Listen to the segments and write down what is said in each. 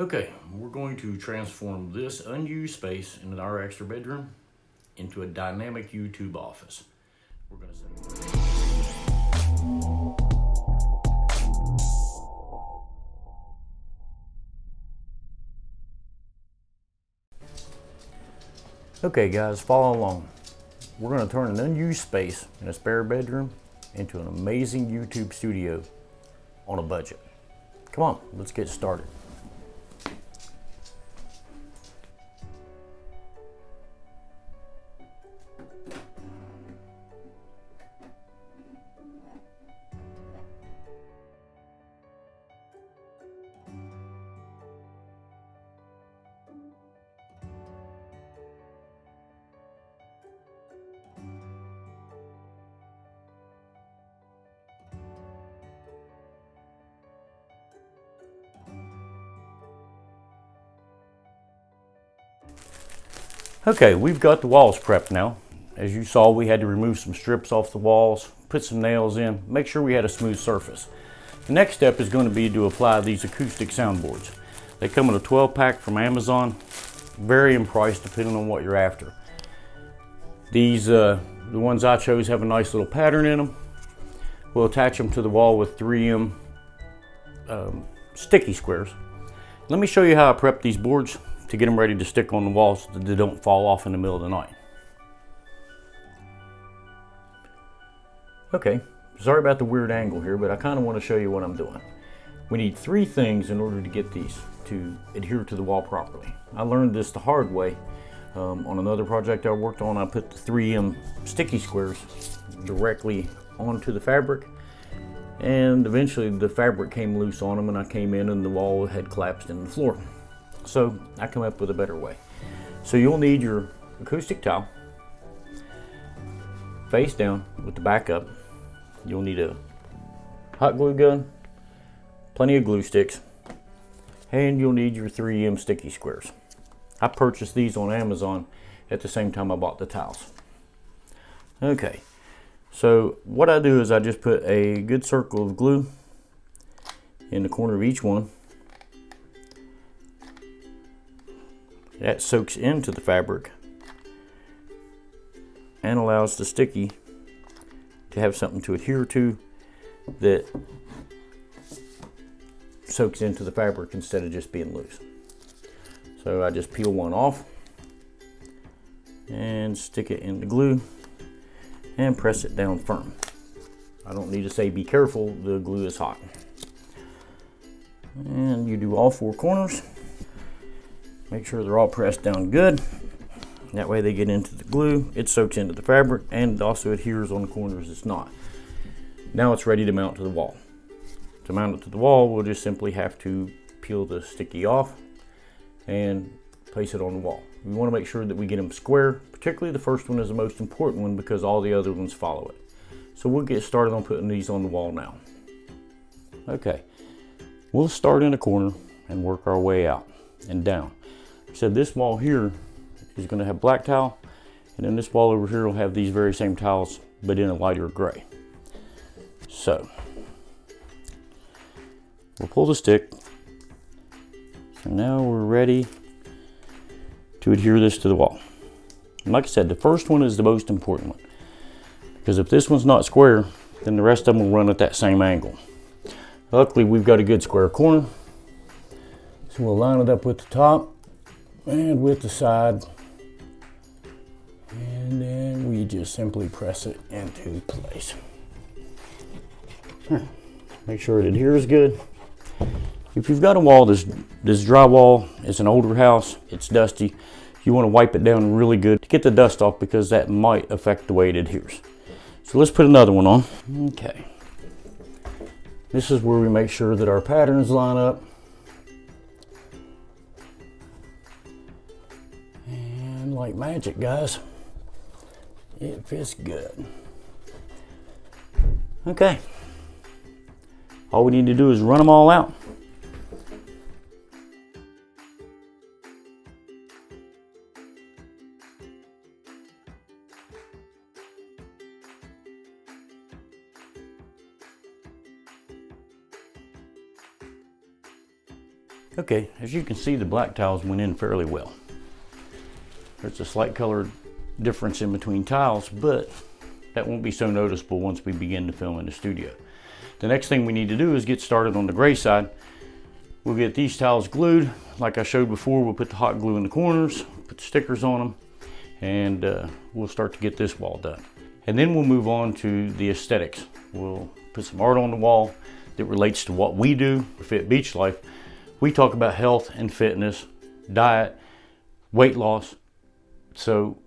Okay, we're going to transform this unused space in our extra bedroom into a dynamic YouTube office. We're going to set Okay guys, follow along. We're going to turn an unused space in a spare bedroom into an amazing YouTube studio on a budget. Come on, let's get started. Okay, we've got the walls prepped now. As you saw, we had to remove some strips off the walls, put some nails in, make sure we had a smooth surface. The next step is going to be to apply these acoustic soundboards. They come in a 12-pack from Amazon, vary in price depending on what you're after. These, the ones I chose have a nice little pattern in them. We'll attach them to the wall with 3M sticky squares. Let me show you how I prep these boards to get them ready to stick on the walls so that they don't fall off in the middle of the night. Okay, sorry about the weird angle here, but I kind of want to show you what I'm doing. We need 3 things in order to get these to adhere to the wall properly. I learned this the hard way. On another project I worked on, I put the 3M sticky squares directly onto the fabric, and eventually the fabric came loose on them and I came in and the wall had collapsed in the floor. So I come up with a better way. So you'll need your acoustic towel, face down with the back up. You'll need a hot glue gun, plenty of glue sticks, and you'll need your 3M sticky squares. I purchased these on Amazon at the same time I bought the towels. Okay, so what I do is I just put a good circle of glue in the corner of each one. That soaks into the fabric and allows the sticky to have something to adhere to that soaks into the fabric instead of just being loose. So I just peel one off and stick it in the glue and press it down firm. I don't need to say be careful, the glue is hot. And you do all 4 corners. Make sure they're all pressed down good. That way they get into the glue, it soaks into the fabric, and it also adheres on the corners it's not. Now it's ready to mount to the wall. To mount it to the wall, we'll just simply have to peel the sticky off and place it on the wall. We want to make sure that we get them square, particularly the first one is the most important one because all the other ones follow it. So we'll get started on putting these on the wall now. Okay, we'll start in a corner and work our way out and down. So this wall here is going to have black tile, and then this wall over here will have these very same tiles but in a lighter gray. So we'll pull the stick. So now we're ready to adhere this to the wall. And like I said, the first one is the most important one, because if this one's not square, then the rest of them will run at that same angle. Luckily we've got a good square corner, so we'll line it up with the top and with the side, and then we just simply press it into place. Make sure it adheres good. If you've got a wall, this drywall is an older house, it's dusty, you want to wipe it down really good to get the dust off because that might affect the way it adheres. So let's put another one on. Okay. This is where we make sure that our patterns line up. And like magic, guys, it fits good. Okay. All we need to do is run them all out. Okay, as you can see, the black tiles went in fairly well. There's a slight color difference in between tiles, but that won't be so noticeable once we begin to film in the studio. The next thing we need to do is get started on the gray side. We'll get these tiles glued. Like I showed before, we'll put the hot glue in the corners, put the stickers on them, and we'll start to get this wall done. And then we'll move on to the aesthetics. We'll put some art on the wall that relates to what we do for Fit Beach Life. We talk about health and fitness, diet, weight loss. So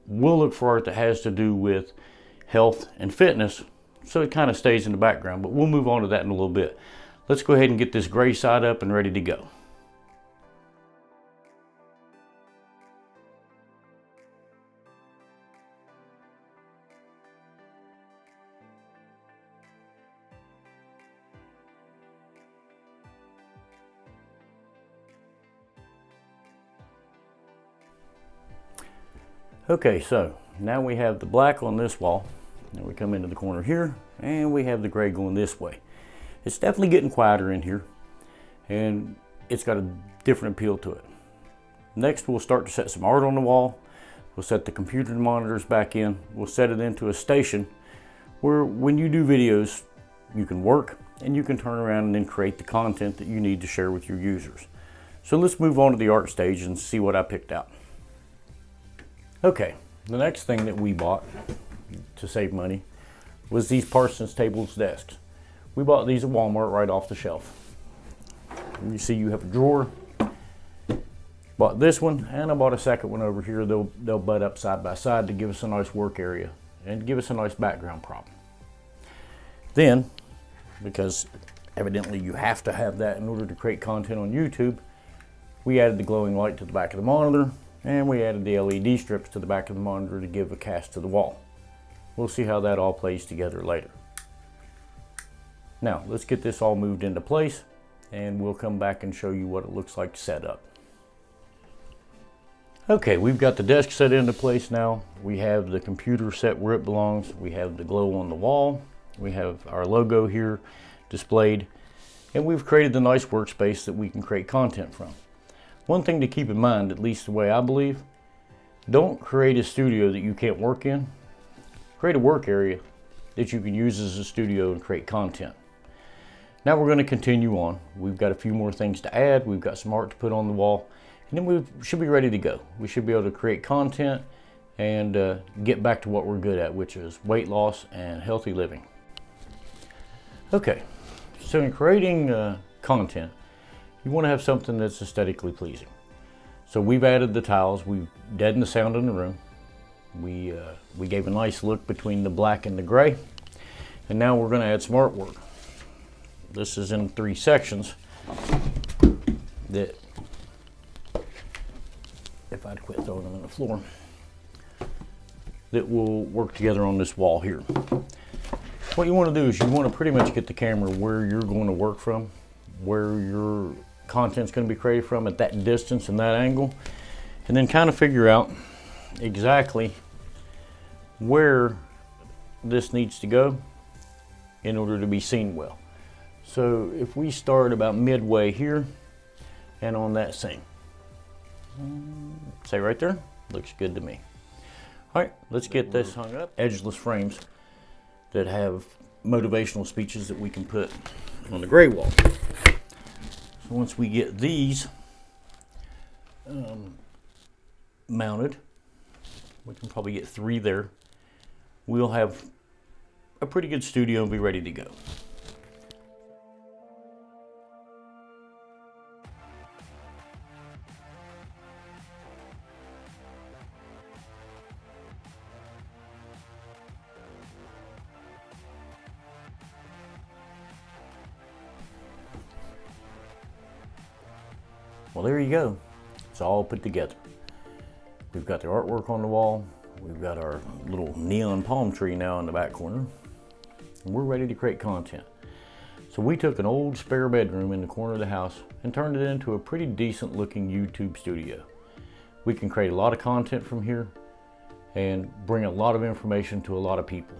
we'll look for art that has to do with health and fitness, so it kind of stays in the background, but we'll move on to that in a little bit. Let's go ahead and get this gray side up and ready to go. Okay, so now we have the black on this wall. Now we come into the corner here, and we have the gray going this way. It's definitely getting quieter in here, and it's got a different appeal to it. Next, we'll start to set some art on the wall. We'll set the computer monitors back in. We'll set it into a station where when you do videos, you can work and you can turn around and then create the content that you need to share with your users. So let's move on to the art stage and see what I picked out. Okay, the next thing that we bought to save money was these Parsons tables desks. We bought these at Walmart right off the shelf. You see you have a drawer. Bought this one, and I bought a second one over here. They'll butt up side by side to give us a nice work area and give us a nice background prop. Then, because evidently you have to have that in order to create content on YouTube, we added the glowing light to the back of the monitor, and we added the LED strips to the back of the monitor to give a cast to the wall. We'll see how that all plays together later. Now, let's get this all moved into place, and we'll come back and show you what it looks like set up. Okay, we've got the desk set into place now. We have the computer set where it belongs. We have the glow on the wall. We have our logo here displayed, and we've created the nice workspace that we can create content from. One thing to keep in mind, at least the way I believe, don't create a studio that you can't work in. Create a work area that you can use as a studio and create content. Now we're going to continue on. We've got a few more things to add. We've got some art to put on the wall, and then we should be ready to go. We should be able to create content and get back to what we're good at, which is weight loss and healthy living. Okay, so in creating content, you want to have something that's aesthetically pleasing. So we've added the tiles. We've deadened the sound in the room. We gave a nice look between the black and the gray, and now we're going to add some artwork. This is in 3 sections that, if I'd quit throwing them on the floor, that will work together on this wall here. What you want to do is you want to pretty much get the camera where you're going to work from, where your content's going to be created from at that distance and that angle, and then kind of figure out exactly where this needs to go in order to be seen well. So if we start about midway here and on that seam, say right there, looks good to me. All right, let's get this hung up. Edgeless frames that have motivational speeches that we can put on the gray wall. So once we get these mounted, we can probably get 3 there. We'll have a pretty good studio and be ready to go. Well, there you go. It's all put together. We've got the artwork on the wall. We've got our little neon palm tree now in the back corner. And we're ready to create content. So we took an old spare bedroom in the corner of the house and turned it into a pretty decent looking YouTube studio. We can create a lot of content from here and bring a lot of information to a lot of people.